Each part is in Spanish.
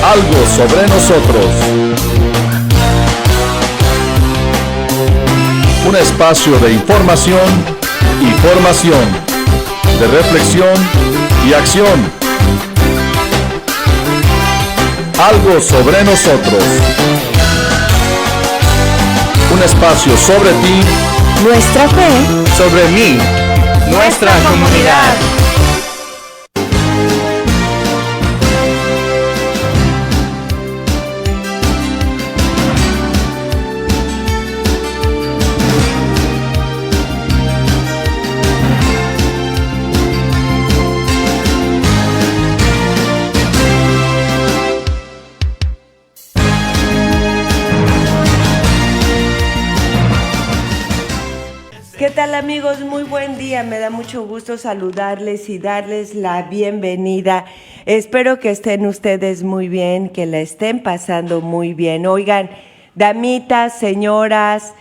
Algo sobre nosotros. Un espacio de información y formación, de reflexión y acción. Algo sobre nosotros. Un espacio sobre ti, nuestra fe, sobre mí, nuestra comunidad. ¿Qué tal, amigos? Muy buen día, me da mucho gusto saludarles y darles la bienvenida. Espero que estén ustedes muy bien, que la estén pasando muy bien. Oigan, damitas, señoras,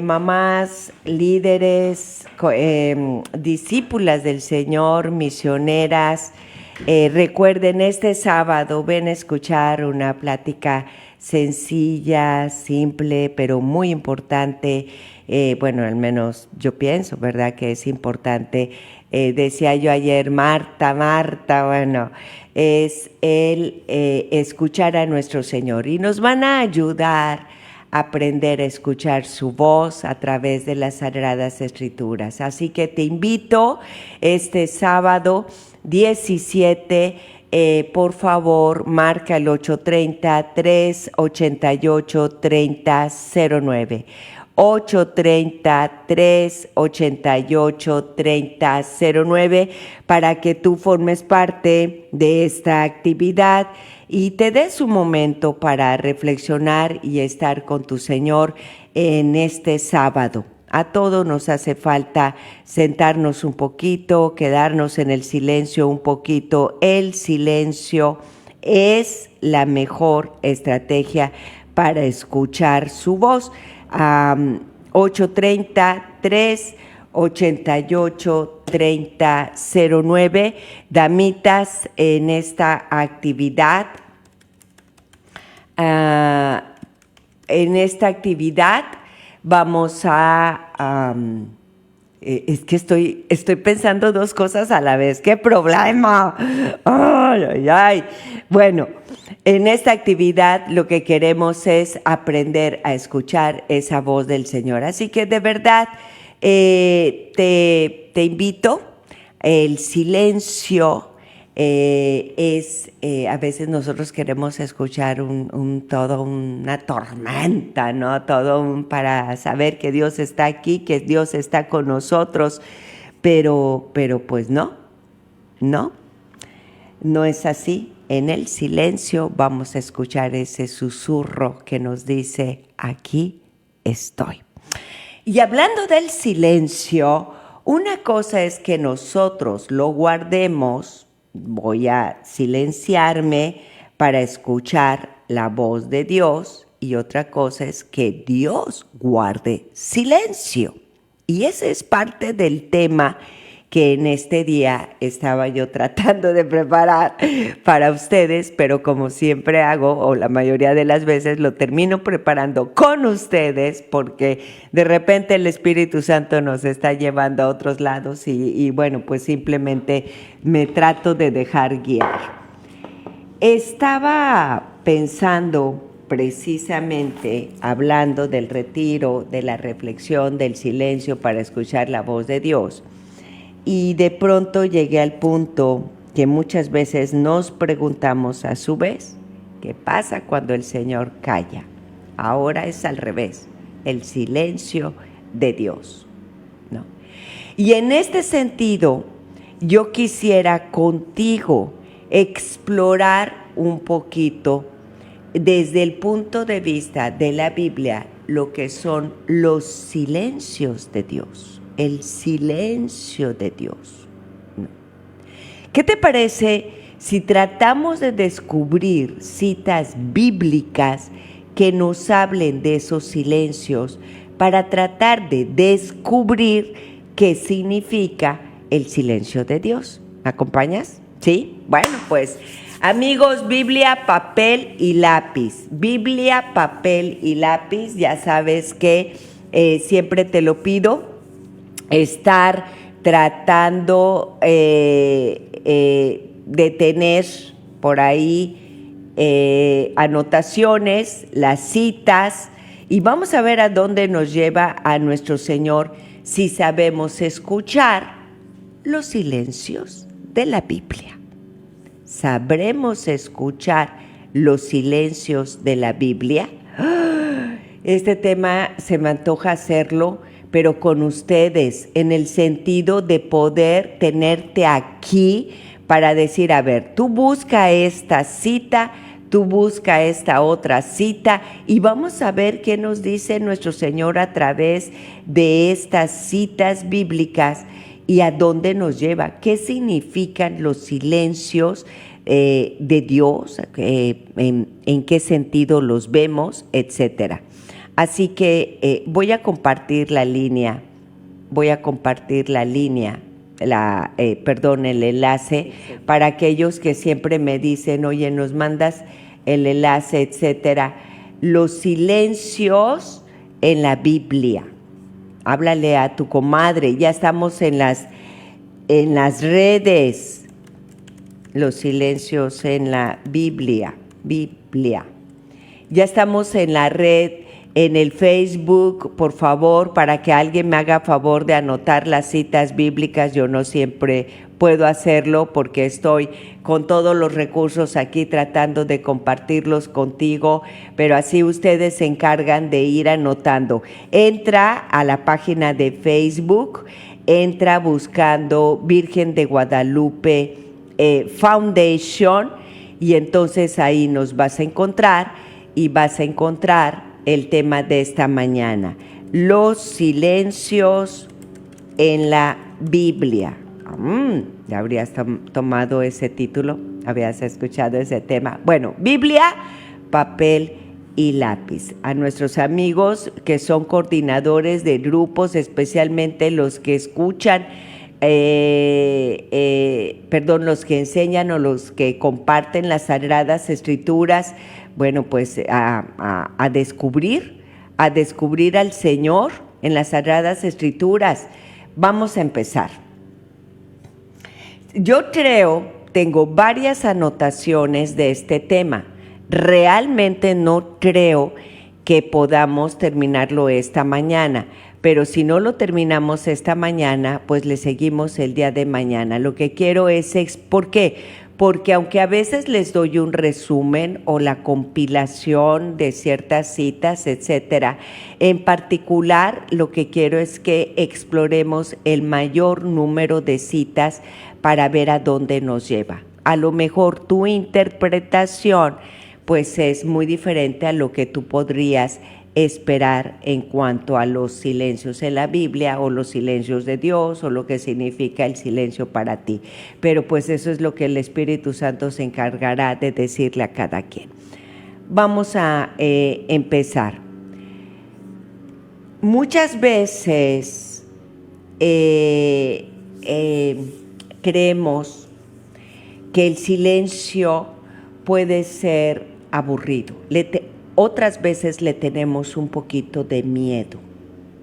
mamás, líderes, discípulas del Señor, misioneras, recuerden, este sábado ven a escuchar una plática sencilla, simple, pero muy importante. Bueno, al menos yo pienso, ¿verdad?, que es importante. Decía yo ayer, Marta, bueno, es el escuchar a nuestro Señor, y nos van a ayudar a aprender a escuchar su voz a través de las Sagradas Escrituras. Así que te invito este sábado 17, por favor, marca el 830-388-3009. 830-388-3009 para que tú formes parte de esta actividad y te des un momento para reflexionar y estar con tu Señor en este sábado. A todos nos hace falta sentarnos un poquito, quedarnos en el silencio un poquito. El silencio es la mejor estrategia para escuchar su voz. 830-388-3009. Damitas, en esta actividad, vamos a... es que estoy pensando dos cosas a la vez. ¡Qué problema! ¡Ay! Bueno, en esta actividad lo que queremos es aprender a escuchar esa voz del Señor. Así que de verdad te invito. El silencio es, a veces nosotros queremos escuchar todo una tormenta, ¿no? Para saber que Dios está aquí, que Dios está con nosotros, pero pues no es así. En el silencio vamos a escuchar ese susurro que nos dice, aquí estoy. Y hablando del silencio, una cosa es que nosotros lo guardemos. Voy a silenciarme para escuchar la voz de Dios, y otra cosa es que Dios guarde silencio. Y ese es parte del tema que en este día estaba yo tratando de preparar para ustedes, pero como siempre hago, o la mayoría de las veces lo termino preparando con ustedes, porque de repente el Espíritu Santo nos está llevando a otros lados y bueno, pues simplemente me trato de dejar guiar. Estaba pensando precisamente, hablando del retiro, de la reflexión, del silencio para escuchar la voz de Dios, y de pronto llegué al punto que muchas veces nos preguntamos a su vez, ¿qué pasa cuando el Señor calla? Ahora es al revés, el silencio de Dios, ¿no? Y en este sentido, yo quisiera contigo explorar un poquito desde el punto de vista de la Biblia lo que son los silencios de Dios. El silencio de Dios. ¿Qué te parece si tratamos de descubrir citas bíblicas que nos hablen de esos silencios para tratar de descubrir qué significa el silencio de Dios? ¿Me acompañas? ¿Sí? Bueno, pues Amigos, Biblia, papel y lápiz. Biblia, papel y lápiz. Ya sabes que siempre te lo pido. Estar tratando de tener por ahí anotaciones, las citas, y vamos a ver a dónde nos lleva a nuestro Señor si sabemos escuchar los silencios de la Biblia. ¿Sabremos escuchar los silencios de la Biblia? Este tema se me antoja hacerlo, pero con ustedes, en el sentido de poder tenerte aquí para decir, a ver, tú busca esta cita, tú busca esta otra cita, y vamos a ver qué nos dice nuestro Señor a través de estas citas bíblicas y a dónde nos lleva, qué significan los silencios de Dios, en qué sentido los vemos, etcétera. Así que voy a compartir la línea, el enlace, para aquellos que siempre me dicen, oye, nos mandas el enlace, etcétera. Los silencios en la Biblia. Háblale a tu comadre, ya estamos en las redes. Los silencios en la Biblia. Ya estamos en la red, en el Facebook, por favor, para que alguien me haga favor de anotar las citas bíblicas. Yo no siempre puedo hacerlo porque estoy con todos los recursos aquí tratando de compartirlos contigo, pero así ustedes se encargan de ir anotando. Entra a la página de Facebook, entra buscando Virgen de Guadalupe Foundation, y entonces ahí nos vas a encontrar y vas a encontrar el tema de esta mañana, los silencios en la Biblia. ¿Ya habrías tomado ese título? ¿Habías escuchado ese tema? Bueno, Biblia, papel y lápiz. A nuestros amigos que son coordinadores de grupos, especialmente los que escuchan, los que enseñan o los que comparten las Sagradas Escrituras, bueno, pues a descubrir al Señor en las Sagradas Escrituras. Vamos a empezar. Yo tengo varias anotaciones de este tema. Realmente no creo que podamos terminarlo esta mañana, pero si no lo terminamos esta mañana, pues le seguimos el día de mañana. Lo que quiero es, ¿por qué? Porque aunque a veces les doy un resumen o la compilación de ciertas citas, etcétera, en particular lo que quiero es que exploremos el mayor número de citas para ver a dónde nos lleva. A lo mejor tu interpretación pues es muy diferente a lo que tú podrías esperar en cuanto a los silencios en la Biblia o los silencios de Dios o lo que significa el silencio para ti. Pero pues eso es lo que el Espíritu Santo se encargará de decirle a cada quien. Vamos a empezar. Muchas veces creemos que el silencio puede ser aburrido. Otras veces le tenemos un poquito de miedo.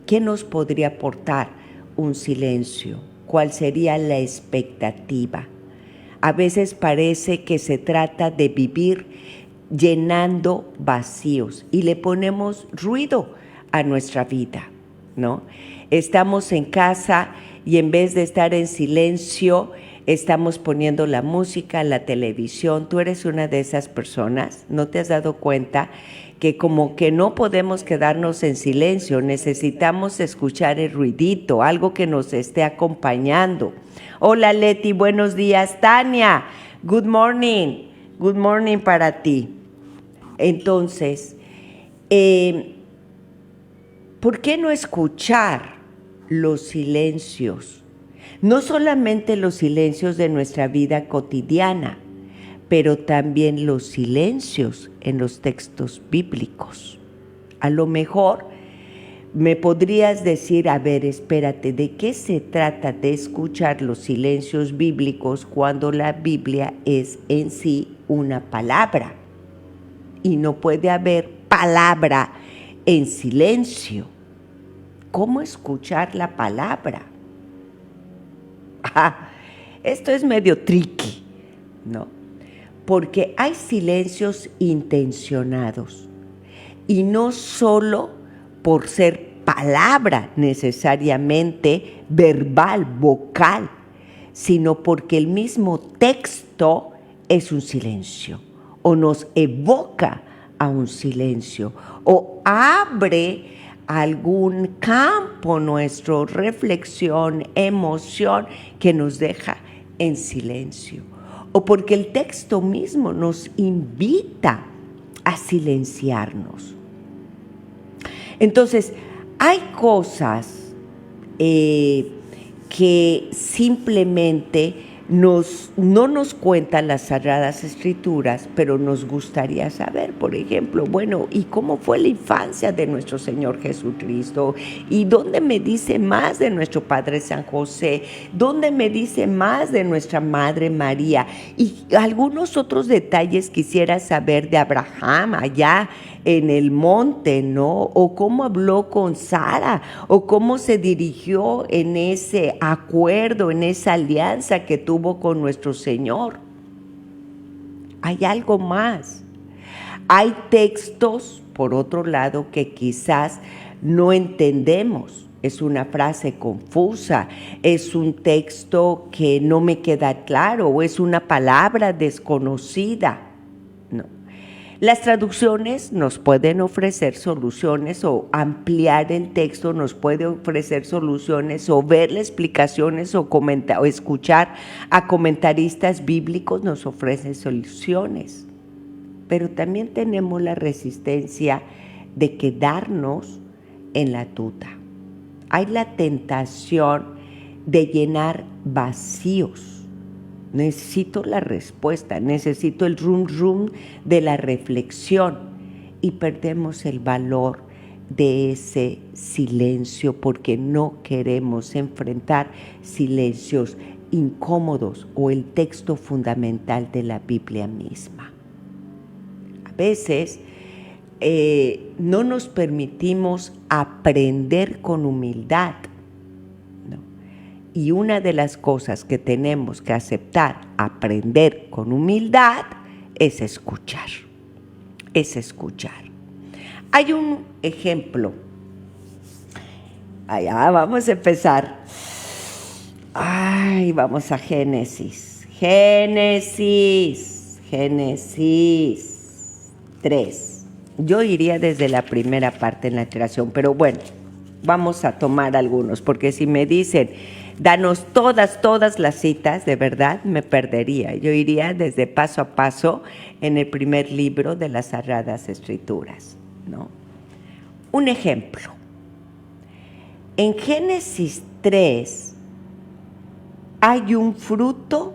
¿Qué nos podría aportar un silencio? ¿Cuál sería la expectativa? A veces parece que se trata de vivir llenando vacíos y le ponemos ruido a nuestra vida, ¿no? Estamos en casa y en vez de estar en silencio, estamos poniendo la música, la televisión. ¿Tú eres una de esas personas? ¿No te has dado cuenta que como que no podemos quedarnos en silencio? Necesitamos escuchar el ruidito, algo que nos esté acompañando. Hola Leti, buenos días. Tania, good morning para ti. Entonces, ¿por qué no escuchar los silencios? No solamente los silencios de nuestra vida cotidiana, pero también los silencios en los textos bíblicos. A lo mejor me podrías decir, a ver, espérate, ¿de qué se trata de escuchar los silencios bíblicos cuando la Biblia es en sí una palabra. Y no puede haber palabra en silencio. ¿Cómo escuchar la palabra? Esto es medio tricky, ¿no? Porque hay silencios intencionados. Y no solo por ser palabra necesariamente verbal, vocal, sino porque el mismo texto es un silencio o nos evoca a un silencio o abre algún campo nuestro, reflexión, emoción que nos deja en silencio o porque el texto mismo nos invita a silenciarnos. Entonces, hay cosas que simplemente no nos cuentan las Sagradas Escrituras, pero nos gustaría saber, por ejemplo, bueno, ¿y cómo fue la infancia de nuestro Señor Jesucristo? ¿Y dónde me dice más de nuestro Padre San José? ¿Dónde me dice más de nuestra Madre María? Y algunos otros detalles quisiera saber de Abraham allá en el monte, ¿no? O cómo habló con Sara, o cómo se dirigió en ese acuerdo, en esa alianza que tuvo con nuestro Señor. Hay algo más. Hay textos, por otro lado, que quizás no entendemos. Es una frase confusa, es un texto que no me queda claro, o es una palabra desconocida. No. Las traducciones nos pueden ofrecer soluciones o ampliar el texto nos puede ofrecer soluciones o verle explicaciones o escuchar a comentaristas bíblicos nos ofrecen soluciones. Pero también tenemos la resistencia de quedarnos en la tuta. Hay la tentación de llenar vacíos. Necesito la respuesta, necesito el rum de la reflexión y perdemos el valor de ese silencio porque no queremos enfrentar silencios incómodos o el texto fundamental de la Biblia misma. A veces no nos permitimos aprender con humildad. Y una de las cosas que tenemos que aceptar, aprender con humildad, es escuchar. Es escuchar. Hay un ejemplo. Allá vamos a empezar. Vamos a Génesis. Génesis 3. Yo iría desde la primera parte en la creación, pero bueno, vamos a tomar algunos, porque si me dicen danos todas las citas, de verdad me perdería. Yo iría desde paso a paso en el primer libro de las Sagradas Escrituras, ¿no? Un ejemplo. En Génesis 3 hay un fruto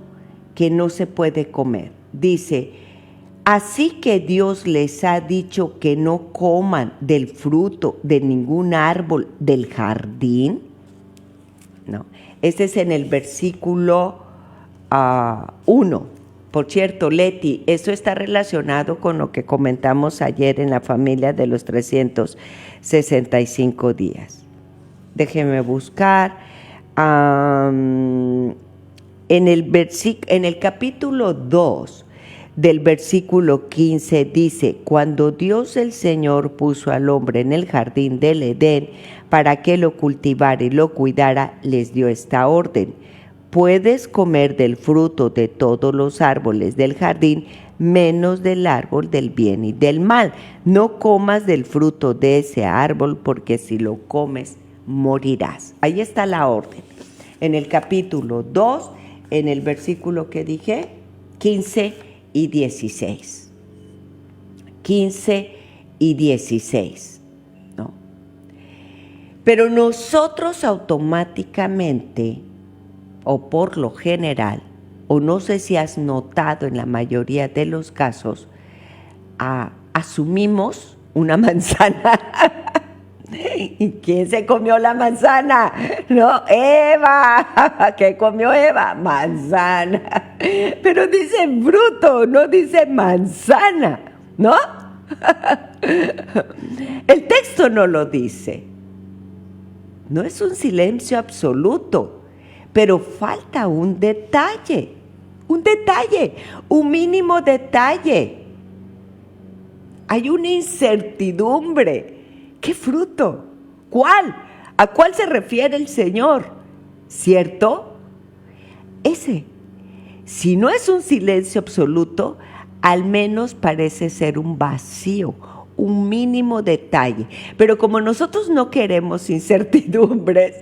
que no se puede comer. Dice, así que Dios les ha dicho que no coman del fruto de ningún árbol del jardín. No. Este es en el versículo 1. Por cierto, Leti, eso está relacionado con lo que comentamos ayer en la familia de los 365 días. Déjenme buscar. En el capítulo 2 del versículo 15 dice, cuando Dios el Señor puso al hombre en el jardín del Edén para que lo cultivara y lo cuidara, les dio esta orden: puedes comer del fruto de todos los árboles del jardín, menos del árbol del bien y del mal. No comas del fruto de ese árbol, porque si lo comes, morirás. Ahí está la orden. En el capítulo 2, en el versículo que dije, 15 y 16. 15 y 16. ¿No? Pero nosotros automáticamente, o por lo general, o no sé si has notado en la mayoría de los casos, asumimos una manzana. ¿Y quién se comió la manzana? No, Eva. ¿Qué comió Eva? Manzana. Pero dice fruto, no dice manzana, ¿no? El texto no lo dice. No es un silencio absoluto, pero falta un detalle, un mínimo detalle. Hay una incertidumbre. ¿Qué fruto? ¿Cuál? ¿A cuál se refiere el Señor? ¿Cierto? Ese. Si no es un silencio absoluto, al menos parece ser un vacío, un mínimo detalle. Pero como nosotros no queremos incertidumbres,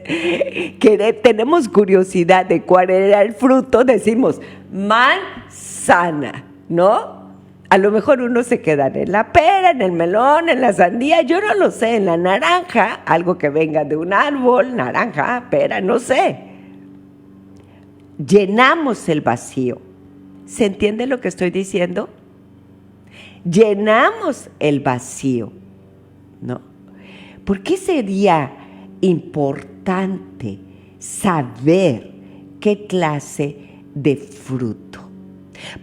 tenemos curiosidad de cuál era el fruto, decimos manzana, ¿no? A lo mejor uno se queda en la pera, en el melón, en la sandía, yo no lo sé, en la naranja, algo que venga de un árbol, naranja, pera, no sé. Llenamos el vacío. ¿Se entiende lo que estoy diciendo? Llenamos el vacío, ¿no? ¿Por qué sería importante saber qué clase de fruto?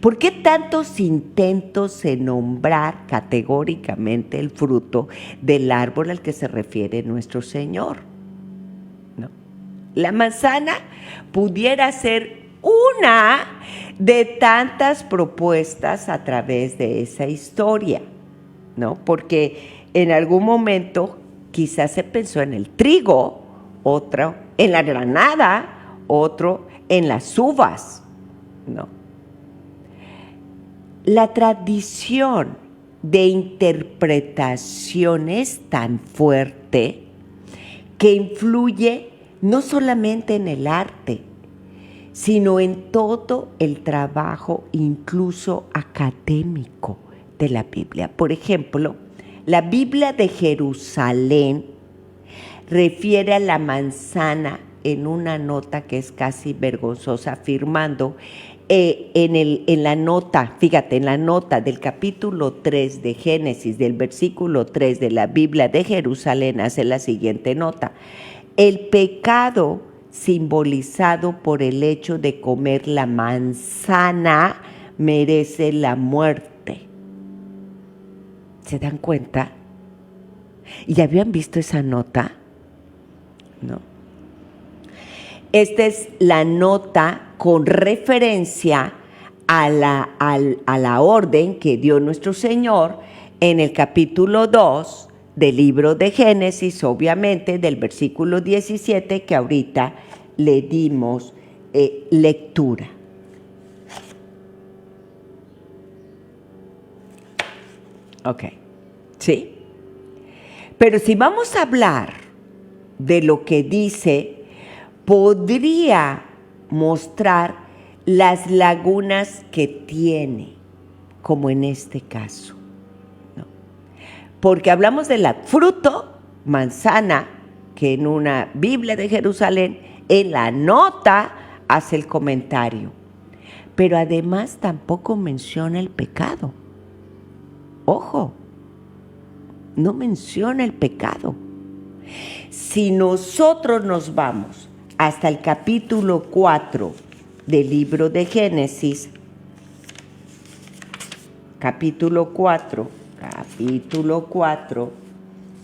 ¿Por qué tantos intentos en nombrar categóricamente el fruto del árbol al que se refiere nuestro Señor? ¿No? La manzana pudiera ser una de tantas propuestas a través de esa historia, ¿no? Porque en algún momento quizás se pensó en el trigo, otro en la granada, otro en las uvas, ¿no? La tradición de interpretación es tan fuerte que influye no solamente en el arte, sino en todo el trabajo, incluso académico, de la Biblia. Por ejemplo, la Biblia de Jerusalén refiere a la manzana en una nota que es casi vergonzosa, afirmando en la nota, fíjate, en la nota del capítulo 3 de Génesis, del versículo 3 de la Biblia de Jerusalén, hace la siguiente nota: el pecado simbolizado por el hecho de comer la manzana merece la muerte. ¿Se dan cuenta? ¿Y habían visto esa nota? No. Esta es la nota con referencia a la orden que dio nuestro Señor en el capítulo 2 del libro de Génesis, obviamente del versículo 17 que ahorita le dimos lectura. Ok, ¿sí? Pero si vamos a hablar de lo que dice, podría mostrar las lagunas que tiene, como en este caso, ¿no? Porque hablamos de la fruto, manzana, que en una Biblia de Jerusalén, en la nota hace el comentario, pero además tampoco menciona el pecado. Ojo, no menciona el pecado. Si nosotros nos vamos hasta el capítulo 4 del libro de Génesis, capítulo 4,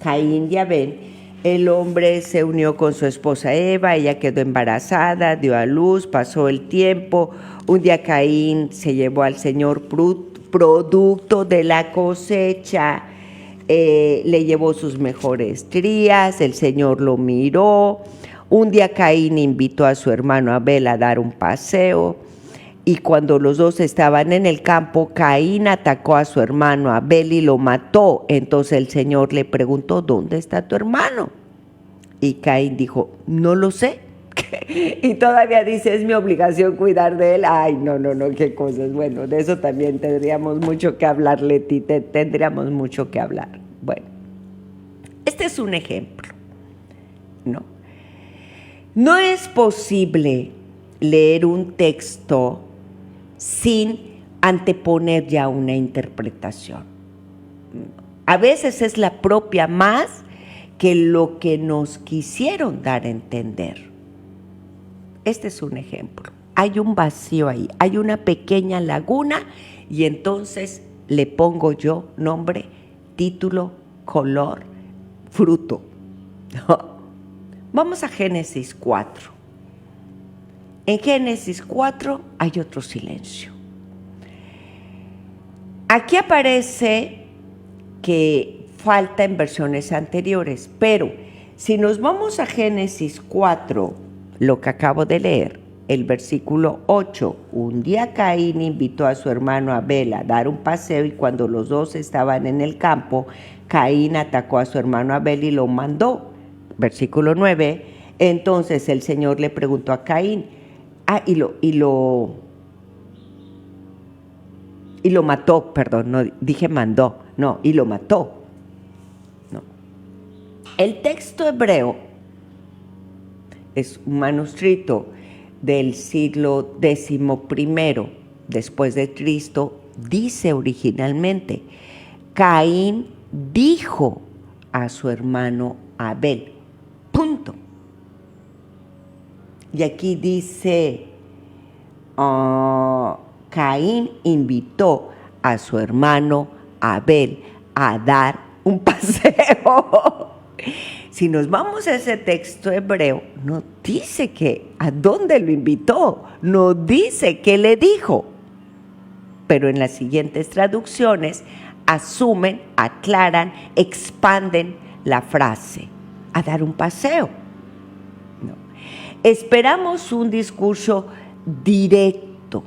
Caín y Abel, el hombre se unió con su esposa Eva, ella quedó embarazada, dio a luz, pasó el tiempo, un día Caín se llevó al Señor producto de la cosecha, le llevó sus mejores crías, el Señor lo miró. Un día Caín invitó a su hermano Abel a dar un paseo, y cuando los dos estaban en el campo, Caín atacó a su hermano Abel y lo mató. Entonces el Señor le preguntó: ¿dónde está tu hermano? Y Caín dijo: no lo sé. Y todavía dice: es mi obligación cuidar de él. Ay, no, qué cosas. Bueno, de eso también tendríamos mucho que hablar, Leti, tendríamos mucho que hablar. Bueno, este es un ejemplo, ¿no? No es posible leer un texto sin anteponer ya una interpretación. A veces es la propia más que lo que nos quisieron dar a entender. Este es un ejemplo. hay un vacío ahí, hay una pequeña laguna y entonces le pongo yo nombre, título, color, fruto. Vamos a Génesis 4. En Génesis 4 hay otro silencio. Aquí aparece que falta en versiones anteriores, pero si nos vamos a Génesis 4, lo que acabo de leer, el versículo 8, un día Caín invitó a su hermano Abel a dar un paseo y cuando los dos estaban en el campo, Caín atacó a su hermano Abel y lo mandó. Versículo 9, entonces el Señor le preguntó a Caín, y lo mató, perdón, no dije mandó, no, y lo mató. No. El texto hebreo es un manuscrito del siglo XI después de Cristo, dice originalmente, Caín dijo a su hermano Abel, punto. Y aquí dice, Caín invitó a su hermano Abel a dar un paseo. Si nos vamos a ese texto hebreo, no dice a dónde lo invitó, no dice qué le dijo. Pero en las siguientes traducciones asumen, aclaran, expanden la frase, a dar un paseo. No. Esperamos un discurso directo,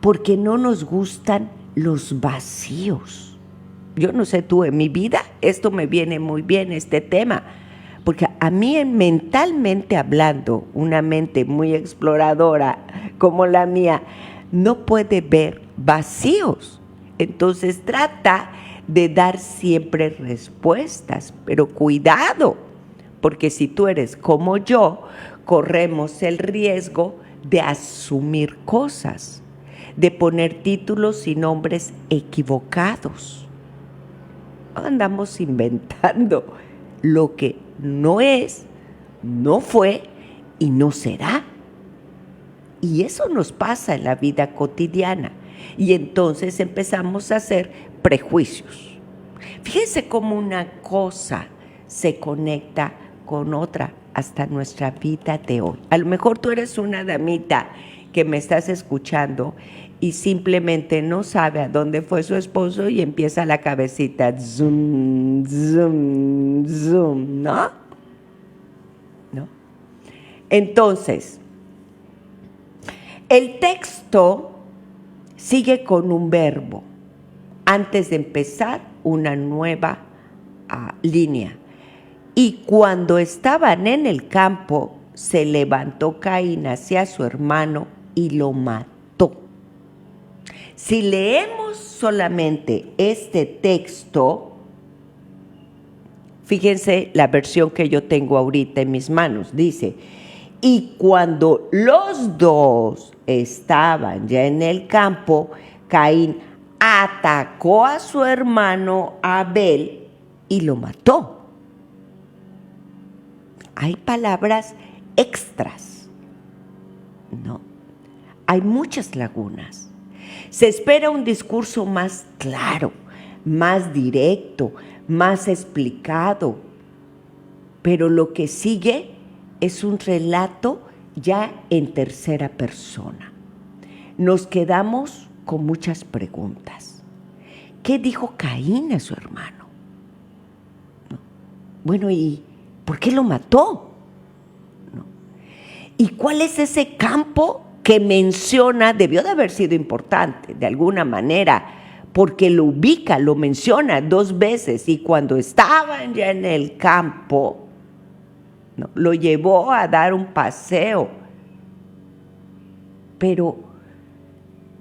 porque no nos gustan los vacíos. Yo no sé tú, en mi vida esto me viene muy bien, este tema, porque a mí mentalmente hablando, una mente muy exploradora como la mía, no puede ver vacíos. Entonces trata de dar siempre respuestas, pero cuidado, porque si tú eres como yo, corremos el riesgo de asumir cosas, de poner títulos y nombres equivocados. Andamos inventando lo que no es, no fue y no será. Y eso nos pasa en la vida cotidiana. Y entonces empezamos a hacer prejuicios. Fíjense cómo una cosa se conecta con otra hasta nuestra vida de hoy. A lo mejor tú eres una damita que me estás escuchando y simplemente no sabe a dónde fue su esposo y empieza la cabecita, zoom, zoom, zoom, ¿no? ¿No? Entonces, el texto sigue con un verbo antes de empezar una nueva línea. Y cuando estaban en el campo, se levantó Caín hacia su hermano y lo mató. Si leemos solamente este texto, fíjense la versión que yo tengo ahorita en mis manos, dice, y cuando los dos estaban ya en el campo, Caín atacó a su hermano Abel y lo mató. Hay palabras extras, ¿no? Hay muchas lagunas. Se espera un discurso más claro, más directo, más explicado, pero lo que sigue es un relato ya en tercera persona. Nos quedamos con muchas preguntas. ¿Qué dijo Caín a su hermano? ¿No? Bueno, ¿y por qué lo mató? ¿No? ¿Y cuál es ese campo que menciona? Debió de haber sido importante, de alguna manera, porque lo ubica, lo menciona 2 veces, y cuando estaban ya en el campo, ¿no?, lo llevó a dar un paseo. Pero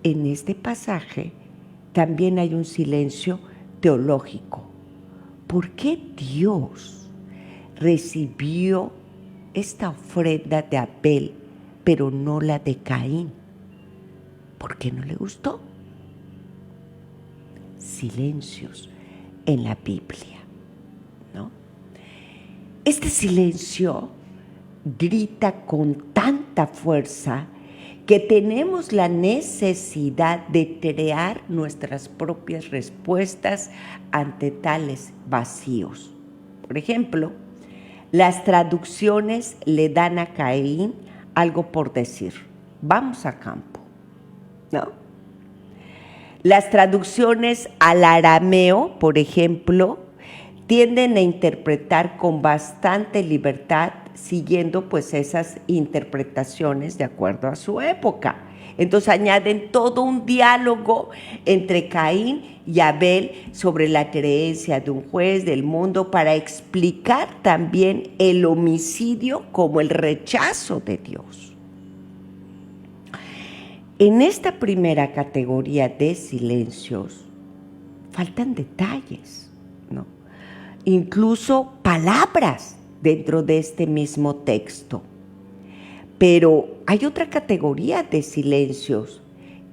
en este pasaje también hay un silencio teológico. ¿Por qué Dios recibió esta ofrenda de Abel, pero no la de Caín? ¿Por qué no le gustó? Silencios en la Biblia, ¿no? Este silencio grita con tanta fuerza que tenemos la necesidad de crear nuestras propias respuestas ante tales vacíos. Por ejemplo, las traducciones le dan a Caín algo por decir. Vamos a campo, ¿no? Las traducciones al arameo, por ejemplo, tienden a interpretar con bastante libertad, siguiendo pues esas interpretaciones de acuerdo a su época. Entonces añaden todo un diálogo entre Caín y Abel sobre la creencia de un juez del mundo para explicar también el homicidio como el rechazo de Dios. En esta primera categoría de silencios faltan detalles, ¿no? Incluso palabras dentro de este mismo texto. Pero hay otra categoría de silencios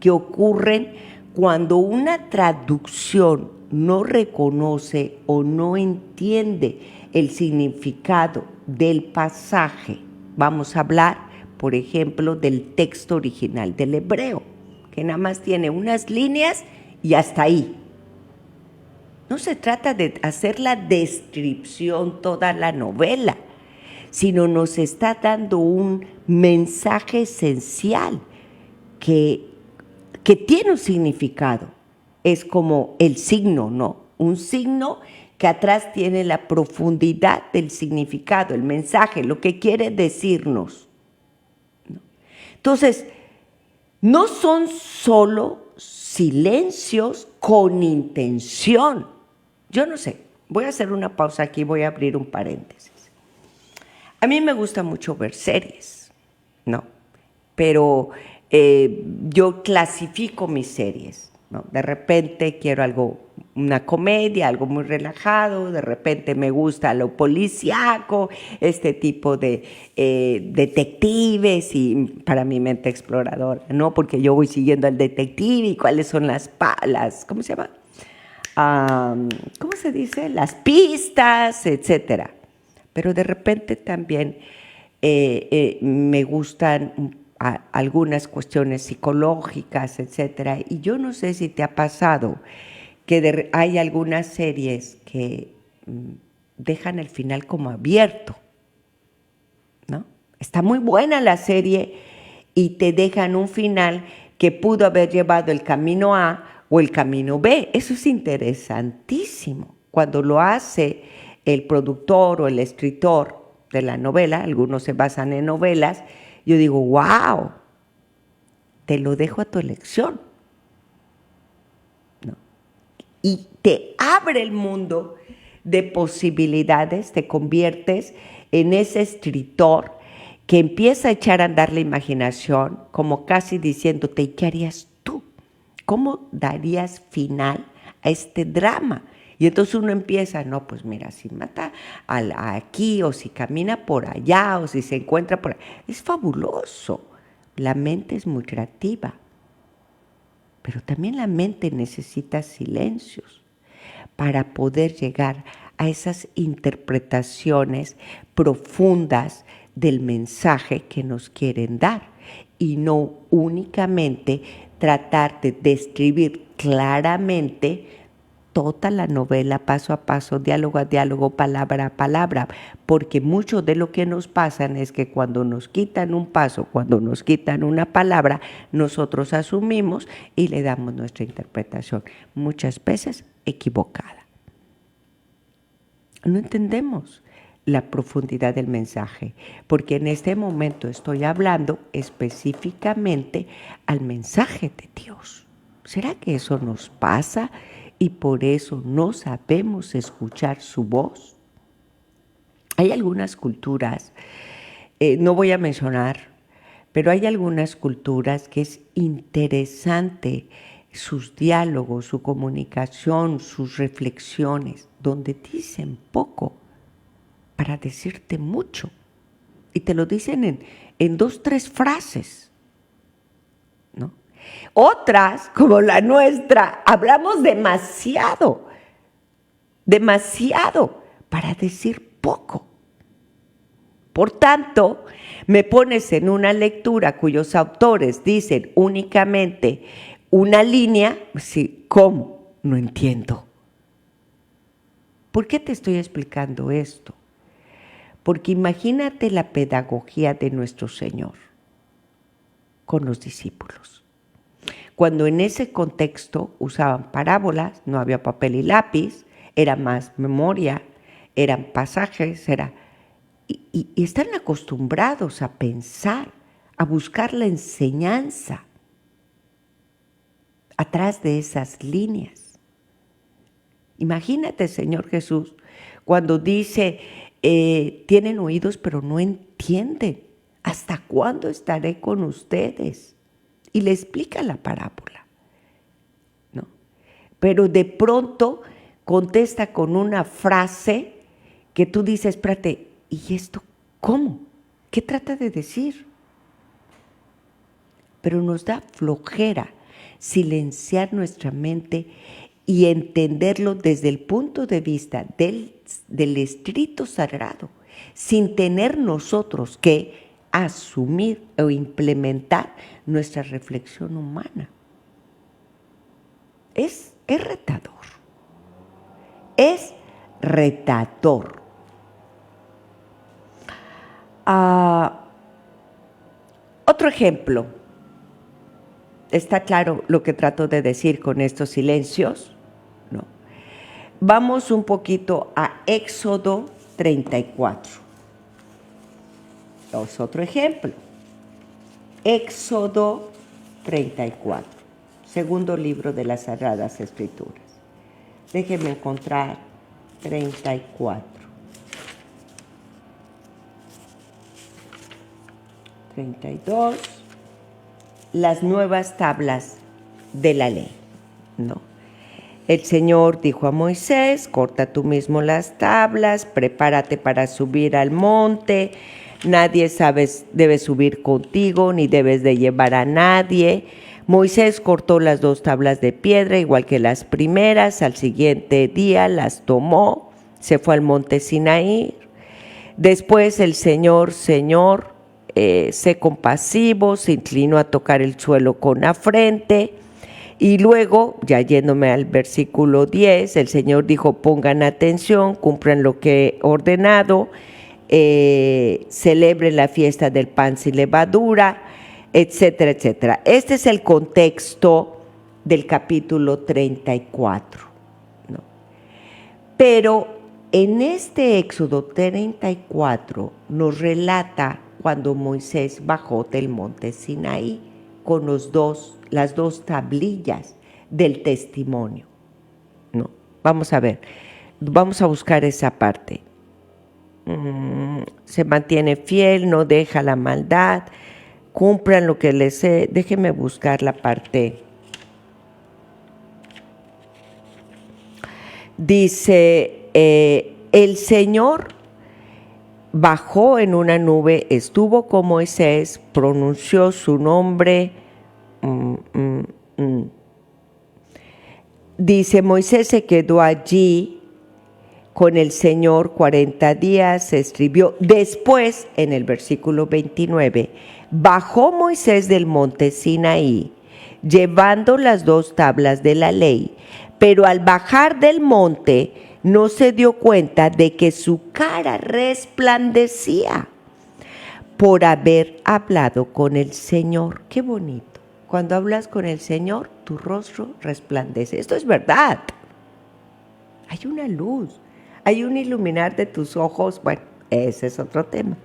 que ocurren cuando una traducción no reconoce o no entiende el significado del pasaje. Vamos a hablar, por ejemplo, del texto original del hebreo, que nada más tiene unas líneas y hasta ahí. No se trata de hacer la descripción, toda la novela, sino nos está dando un mensaje esencial que tiene un significado. Es como el signo, ¿no? Un signo que atrás tiene la profundidad del significado, el mensaje, lo que quiere decirnos, ¿no? Entonces, no son solo silencios con intención. Yo no sé, voy a hacer una pausa aquí, voy a abrir un paréntesis. A mí me gusta mucho ver series, ¿no? Pero yo clasifico mis series, ¿no? De repente quiero algo, una comedia, algo muy relajado, de repente me gusta lo policíaco, este tipo de detectives y para mi mente exploradora, ¿no? Porque yo voy siguiendo al detective y cuáles son las ¿cómo se llama? ¿Cómo se dice? Las pistas, etcétera. Pero de repente también me gustan algunas cuestiones psicológicas, etcétera. Y yo no sé si te ha pasado que hay algunas series que dejan el final como abierto, ¿no? Está muy buena la serie y te dejan un final que pudo haber llevado el camino A o el camino B. Eso es interesantísimo. Cuando lo hace el productor o el escritor de la novela, algunos se basan en novelas, yo digo, wow, te lo dejo a tu elección, ¿no? Y te abre el mundo de posibilidades, te conviertes en ese escritor que empieza a echar a andar la imaginación, como casi diciéndote, ¿y qué harías tú? ¿Cómo darías final a este drama? Y entonces uno empieza, no, pues mira, si mata aquí o si camina por allá o si se encuentra por allá. Es fabuloso. La mente es muy creativa. Pero también la mente necesita silencios para poder llegar a esas interpretaciones profundas del mensaje que nos quieren dar. Y no únicamente tratar de describir claramente toda la novela paso a paso, diálogo a diálogo, palabra a palabra, porque mucho de lo que nos pasa es que cuando nos quitan un paso, cuando nos quitan una palabra, nosotros asumimos y le damos nuestra interpretación, muchas veces equivocada. No entendemos la profundidad del mensaje, porque en este momento estoy hablando específicamente al mensaje de Dios. ¿Será que eso nos pasa? Y por eso no sabemos escuchar su voz. Hay algunas culturas, no voy a mencionar, pero hay algunas culturas que es interesante sus diálogos, su comunicación, sus reflexiones, donde dicen poco para decirte mucho. Y te lo dicen en 2, 3 frases, ¿no? Otras, como la nuestra, hablamos demasiado para decir poco. Por tanto, me pones en una lectura cuyos autores dicen únicamente una línea, sí, ¿cómo? No entiendo. ¿Por qué te estoy explicando esto? Porque imagínate la pedagogía de nuestro Señor con los discípulos. Cuando en ese contexto usaban parábolas, no había papel y lápiz, era más memoria, eran pasajes, y están acostumbrados a pensar, a buscar la enseñanza atrás de esas líneas. Imagínate, Señor Jesús, cuando dice, tienen oídos pero no entienden. ¿Hasta cuándo estaré con ustedes? Y le explica la parábola, ¿no? Pero de pronto contesta con una frase que tú dices, espérate, ¿y esto cómo? ¿Qué trata de decir? Pero nos da flojera silenciar nuestra mente y entenderlo desde el punto de vista del escrito sagrado, sin tener nosotros que asumir o implementar nuestra reflexión humana. Es retador. Es retador. Otro ejemplo. ¿Está claro lo que trato de decir con estos silencios? No. Vamos un poquito a Éxodo 34. Es otro ejemplo. Éxodo 34, segundo libro de las Sagradas Escrituras. Déjenme encontrar 34. 32. Las nuevas tablas de la ley, ¿no? El Señor dijo a Moisés, corta tú mismo las tablas, prepárate para subir al monte, nadie debe subir contigo, ni debes de llevar a nadie. Moisés cortó las 2 tablas de piedra, igual que las primeras, al siguiente día las tomó, se fue al monte Sinaí. Después el Señor, sé compasivo, se inclinó a tocar el suelo con la frente. Y luego, ya yéndome al versículo 10, el Señor dijo, pongan atención, cumplan lo que he ordenado, celebren la fiesta del pan sin levadura, etcétera, etcétera. Este es el contexto del capítulo 34, ¿no? Pero en este Éxodo 34 nos relata cuando Moisés bajó del monte Sinaí con las 2 tablillas del testimonio, ¿no? Vamos a ver, vamos a buscar esa parte. Se mantiene fiel, no deja la maldad, cumplan lo que les he. Déjenme buscar la parte. Dice, el Señor bajó en una nube, estuvo con Moisés, pronunció su nombre. Dice, Moisés se quedó allí con el Señor 40 días, se escribió. Después, en el versículo 29, bajó Moisés del monte Sinaí, llevando las 2 tablas de la ley, pero al bajar del monte no se dio cuenta de que su cara resplandecía por haber hablado con el Señor. Qué bonito. Cuando hablas con el Señor, tu rostro resplandece. Esto es verdad. Hay una luz, hay un iluminar de tus ojos. Bueno, ese es otro tema.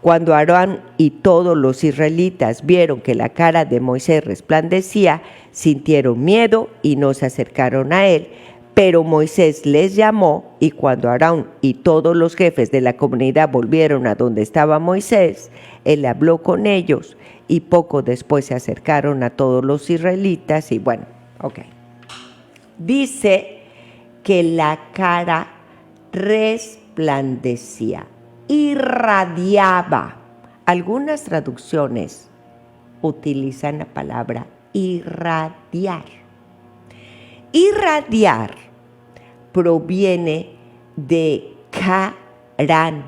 Cuando Aarón y todos los israelitas vieron que la cara de Moisés resplandecía, sintieron miedo y no se acercaron a él. Pero Moisés les llamó, y cuando Aarón y todos los jefes de la comunidad volvieron a donde estaba Moisés, él habló con ellos, y poco después se acercaron a todos los israelitas, y bueno, ok. Dice que la cara resplandecía, irradiaba. Algunas traducciones utilizan la palabra irradiar. Irradiar proviene de Karán.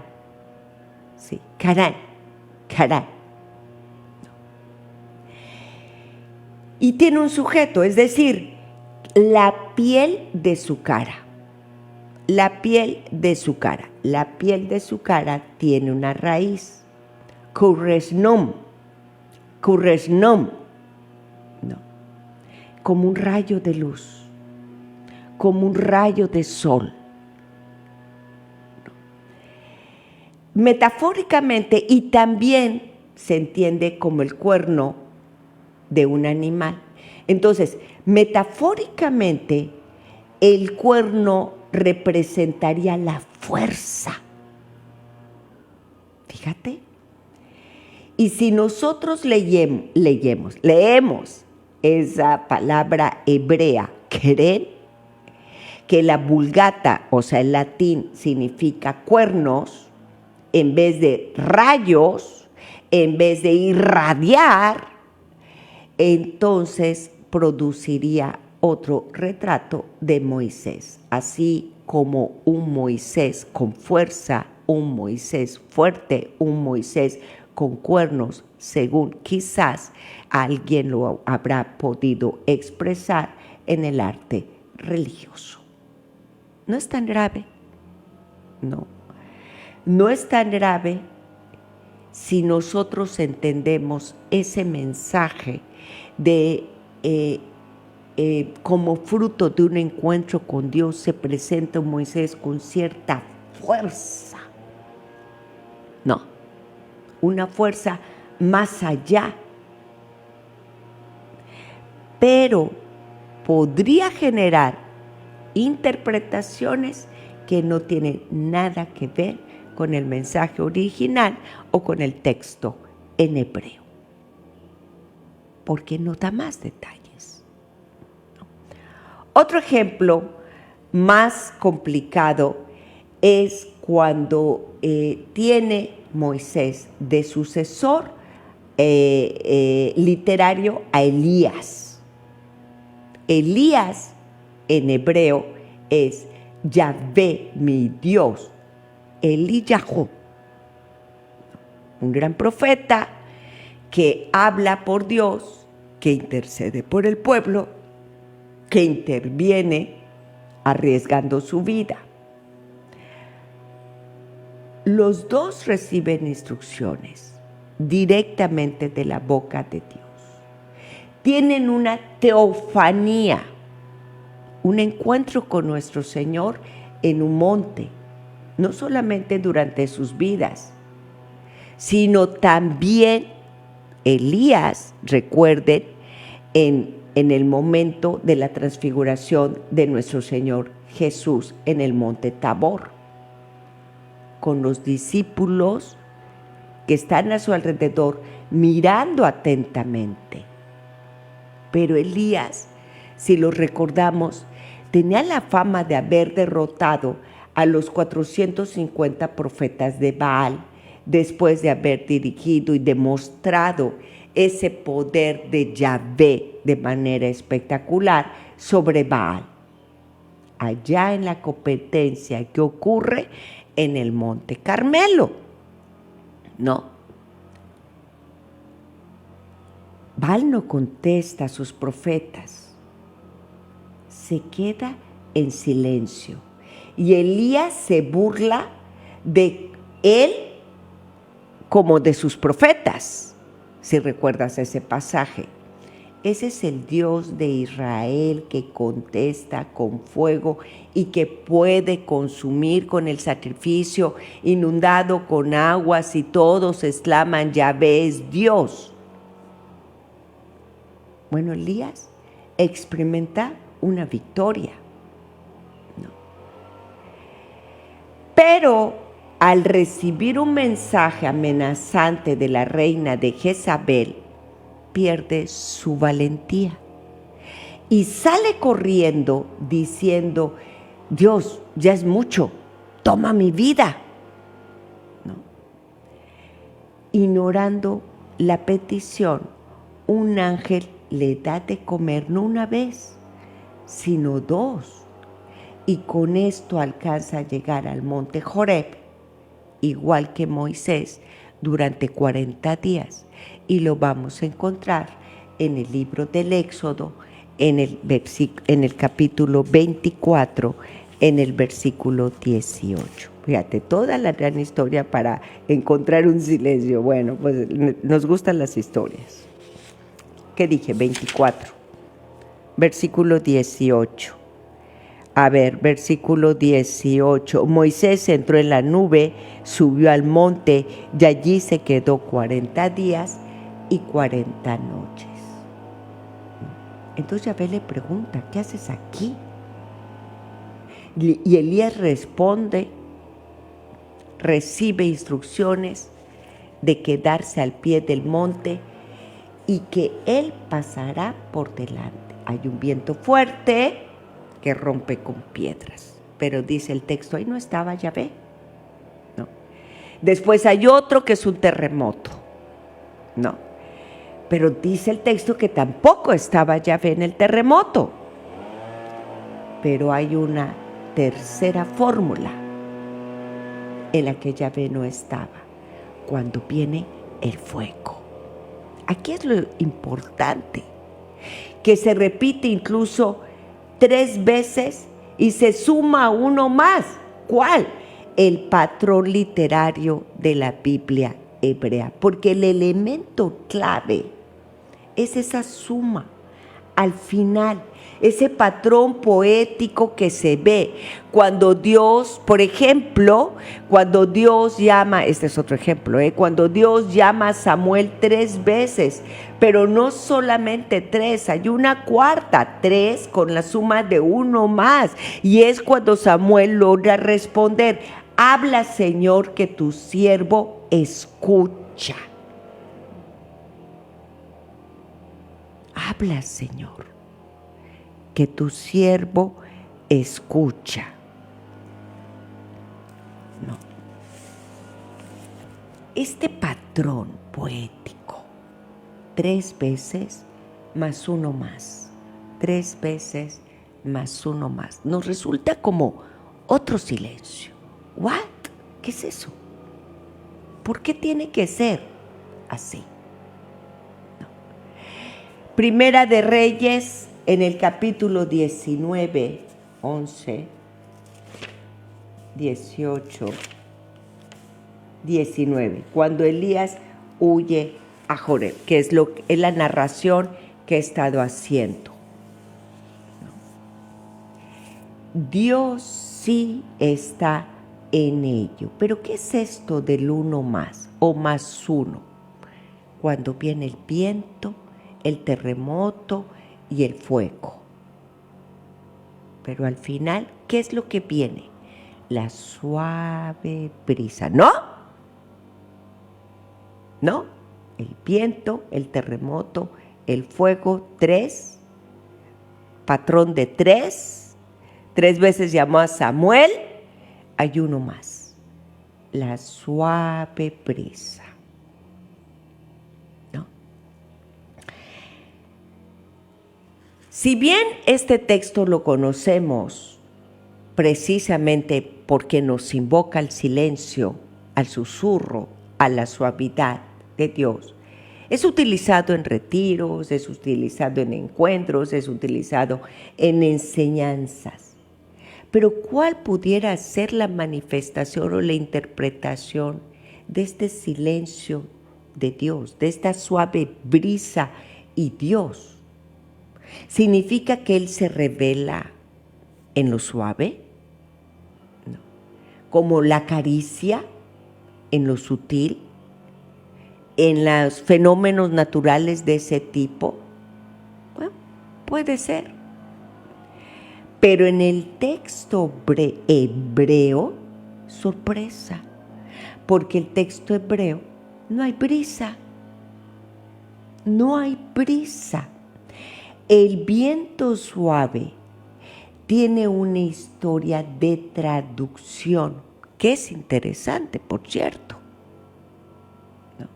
Sí, Karán, Karán. Y tiene un sujeto, es decir, la piel de su cara. La piel de su cara. La piel de su cara tiene una raíz. Kurresnom. Kurresnom. No. Como un rayo de luz. Como un rayo de sol. No. Metafóricamente, y también se entiende como el cuerno de un animal. Entonces, metafóricamente, el cuerno representaría la fuerza. Fíjate. Y si nosotros leemos esa palabra hebrea, keren, que la vulgata, o sea, el latín, significa cuernos, en vez de rayos, en vez de irradiar, entonces produciría otro retrato de Moisés, así como un Moisés con fuerza, un Moisés fuerte, un Moisés con cuernos, según quizás alguien lo habrá podido expresar en el arte religioso. No es tan grave, no es tan grave si nosotros entendemos ese mensaje de como fruto de un encuentro con Dios se presenta un Moisés con cierta fuerza. No, una fuerza más allá. Pero podría generar interpretaciones que no tienen nada que ver con el mensaje original o con el texto en hebreo, porque no da más detalles. Otro ejemplo más complicado es cuando tiene Moisés de sucesor literario a Elías. Elías en hebreo es Yahvé mi Dios, Eliyahu, un gran profeta que habla por Dios, que intercede por el pueblo, que interviene arriesgando su vida. Los dos reciben instrucciones directamente de la boca de Dios. Tienen una teofanía, un encuentro con nuestro Señor en un monte, no solamente durante sus vidas, sino también Elías, recuerden, en el momento de la transfiguración de nuestro Señor Jesús en el monte Tabor, con los discípulos que están a su alrededor mirando atentamente. Pero Elías, si lo recordamos, tenía la fama de haber derrotado a los 450 profetas de Baal, después de haber dirigido y demostrado ese poder de Yahvé de manera espectacular sobre Baal, allá en la competencia que ocurre en el Monte Carmelo, ¿no? Baal no contesta a sus profetas, se queda en silencio y Elías se burla de él como de sus profetas, si recuerdas ese pasaje. Ese es el Dios de Israel que contesta con fuego y que puede consumir con el sacrificio inundado con aguas y todos exclaman, Yahvé es Dios. Bueno, Elías experimenta una victoria, ¿no? Pero al recibir un mensaje amenazante de la reina de Jezabel, pierde su valentía y sale corriendo diciendo, Dios, ya es mucho, toma mi vida, ¿no? Ignorando la petición, un ángel le da de comer no una vez, sino dos, y con esto alcanza a llegar al monte Joreb, igual que Moisés, durante 40 días. Y lo vamos a encontrar en el libro del Éxodo, en el capítulo 24, en el versículo 18. Fíjate, toda la gran historia para encontrar un silencio. Bueno, pues nos gustan las historias. ¿Qué dije? 24. Versículo 18. A ver, versículo 18. Moisés entró en la nube, subió al monte y allí se quedó 40 días y 40 noches. Entonces Yahvé le pregunta, ¿qué haces aquí? Y Elías responde, recibe instrucciones de quedarse al pie del monte y que él pasará por delante. Hay un viento fuerte que rompe con piedras, pero dice el texto, ahí no estaba Yahvé. No. Después hay otro que es un terremoto. No. Pero dice el texto que tampoco estaba Yahvé en el terremoto. Pero hay una tercera fórmula en la que Yahvé no estaba, cuando viene el fuego. Aquí es lo importante, que se repite incluso 3 veces y se suma uno más. ¿Cuál? El patrón literario de la Biblia hebrea, porque el elemento clave es esa suma al final, ese patrón poético que se ve cuando Dios, por ejemplo, cuando Dios llama, este es otro ejemplo, cuando Dios llama a Samuel 3 veces, pero no solamente 3, hay una cuarta, 3 con la suma de uno más, y es cuando Samuel logra responder, habla Señor que tu siervo escucha. Habla, Señor, que tu siervo escucha. No. Este patrón poético, 3 veces más uno más, 3 veces más uno más, nos resulta como otro silencio. ¿What? ¿Qué es eso? ¿Por qué tiene que ser así? Primera de Reyes, en el capítulo 19, 11, 18, 19, cuando Elías huye a Joreb, que es la narración que he estado haciendo. Dios sí está en ello. Pero ¿qué es esto del uno más o más uno? Cuando viene el viento, el terremoto y el fuego. Pero al final, ¿qué es lo que viene? La suave brisa, ¿no? ¿No? El viento, el terremoto, el fuego, 3, patrón de 3, 3 veces llamó a Samuel, hay uno más, la suave brisa. Si bien este texto lo conocemos precisamente porque nos invoca al silencio, al susurro, a la suavidad de Dios, es utilizado en retiros, es utilizado en encuentros, es utilizado en enseñanzas. Pero ¿cuál pudiera ser la manifestación o la interpretación de este silencio de Dios, de esta suave brisa y Dios? ¿Significa que Él se revela en lo suave? No. ¿Como la caricia en lo sutil? ¿En los fenómenos naturales de ese tipo? Bueno, puede ser. Pero en el texto hebreo, sorpresa, porque el texto hebreo no hay brisa. No hay brisa. El viento suave tiene una historia de traducción, que es interesante, por cierto. ¿No?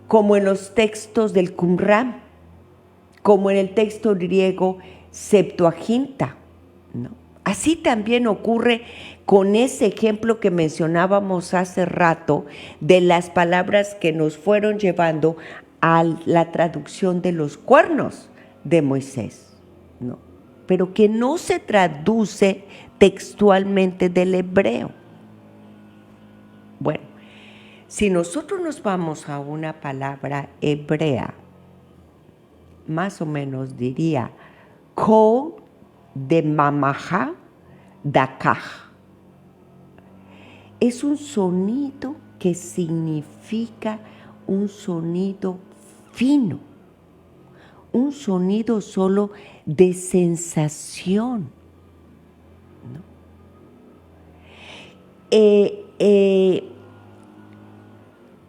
Como en los textos del Qumran, como en el texto griego Septuaginta, ¿no? Así también ocurre con ese ejemplo que mencionábamos hace rato de las palabras que nos fueron llevando a la traducción de los cuernos de Moisés, ¿no? Pero que no se traduce textualmente del hebreo. Bueno, si nosotros nos vamos a una palabra hebrea, más o menos diría, ko de mamaja dakaj. Es un sonido que significa un sonido fino, un sonido solo de sensación, ¿no?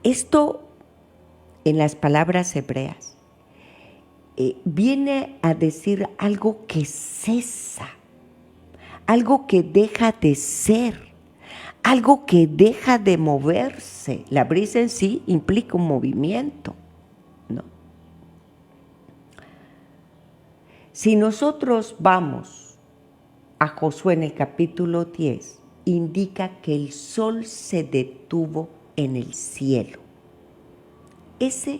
Esto en las palabras hebreas viene a decir algo que cesa, algo que deja de ser, algo que deja de moverse. La brisa en sí implica un movimiento, ¿no? Si nosotros vamos a Josué en el capítulo 10, indica que el sol se detuvo en el cielo. Esa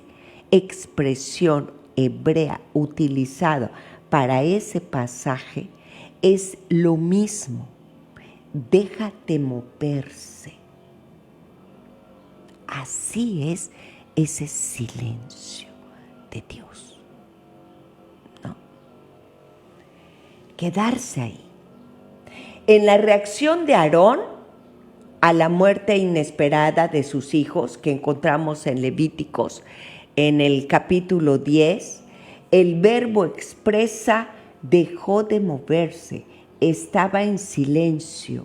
expresión hebrea utilizada para ese pasaje es lo mismo. Deja de moverse. Así es ese silencio de Dios, ¿no? Quedarse ahí. En la reacción de Aarón a la muerte inesperada de sus hijos, que encontramos en Levíticos, en el capítulo 10, el verbo expresa dejó de moverse, estaba en silencio.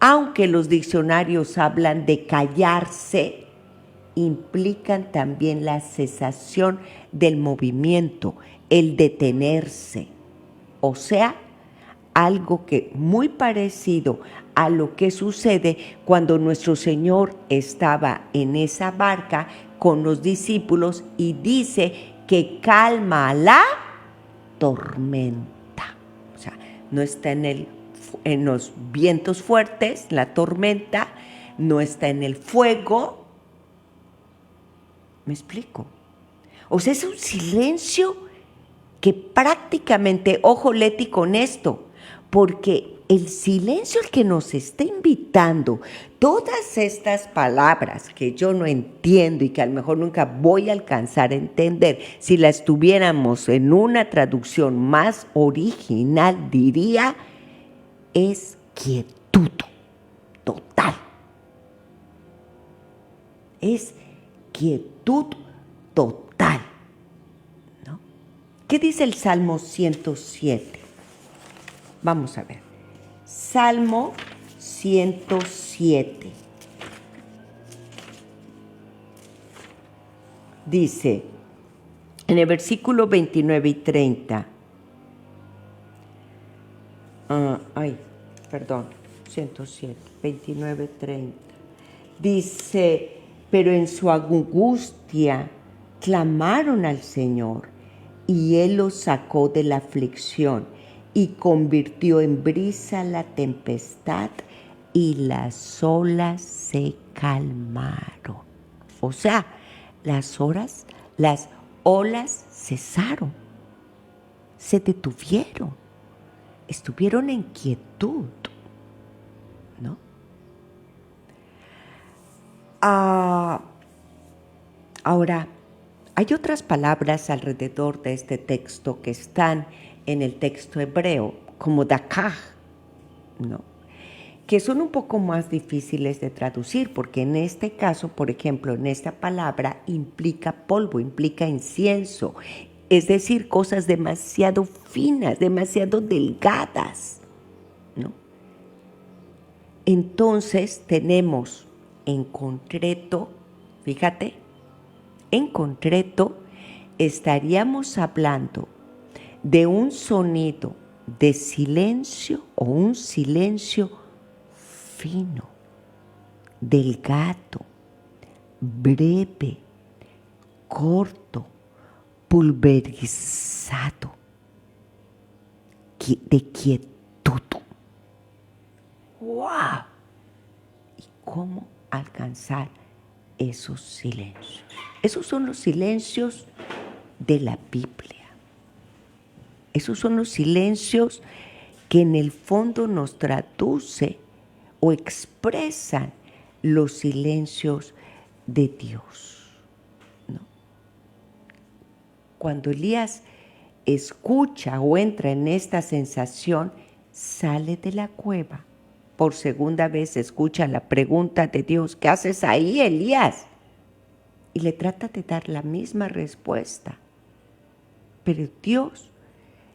Aunque los diccionarios hablan de callarse, implican también la cesación del movimiento, el detenerse. O sea, algo que muy parecido a lo que sucede cuando nuestro Señor estaba en esa barca con los discípulos y dice que calma la tormenta. O sea, no está en los vientos fuertes, la tormenta, no está en el fuego. ¿Me explico? O sea, es un silencio que prácticamente, ojo Leti con esto, porque el silencio al que nos está invitando, todas estas palabras que yo no entiendo y que a lo mejor nunca voy a alcanzar a entender, si las tuviéramos en una traducción más original, diría, es quietud total. Es quietud total, ¿no? ¿Qué dice el Salmo 107? Vamos a ver. Salmo 107. Dice, en el versículo 29 y 30. 107, 29, 30. Dice, pero en su angustia clamaron al Señor y Él los sacó de la aflicción y convirtió en brisa la tempestad y las olas se calmaron. O sea, las olas cesaron, se detuvieron, estuvieron en quietud, ¿no? Ahora, hay otras palabras alrededor de este texto que están en el texto hebreo, como dakaj, ¿no? Que son un poco más difíciles de traducir, porque en este caso, por ejemplo, en esta palabra implica polvo, implica incienso, es decir, cosas demasiado finas, demasiado delgadas, ¿no? Entonces tenemos en concreto, fíjate, en concreto estaríamos hablando de un sonido de silencio o un silencio fino, delgado, breve, corto, pulverizado, de quietud. ¡wow! ¿Y cómo alcanzar esos silencios? Esos son los silencios de la Biblia. Esos son los silencios que en el fondo nos traduce o expresan los silencios de Dios, ¿no? Cuando Elías escucha o entra en esta sensación, sale de la cueva. Por segunda vez escucha la pregunta de Dios: ¿qué haces ahí, Elías? Y le trata de dar la misma respuesta. Pero Dios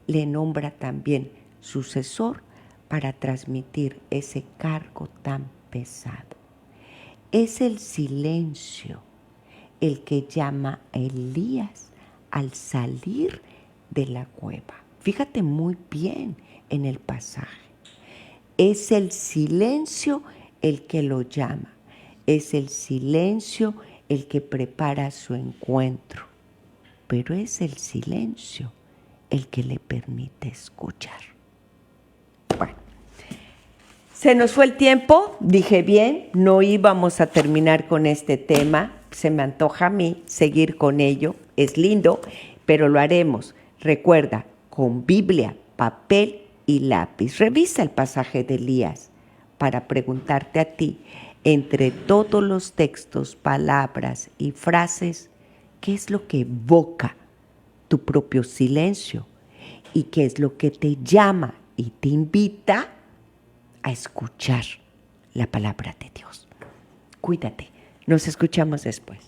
le nombra también sucesor para transmitir ese cargo tan pesado. Es el silencio el que llama a Elías al salir de la cueva. Fíjate muy bien en el pasaje. Es el silencio el que lo llama. Es el silencio el que prepara su encuentro. Pero es el silencio el que le permite escuchar. Bueno, se nos fue el tiempo, dije bien, no íbamos a terminar con este tema, se me antoja a mí seguir con ello, es lindo, pero lo haremos, recuerda, con Biblia, papel y lápiz. Revisa el pasaje de Elías para preguntarte a ti, entre todos los textos, palabras y frases, ¿qué es lo que evoca tu propio silencio? ¿Y qué es lo que te llama y te invita a escuchar la palabra de Dios? Cuídate, nos escuchamos después.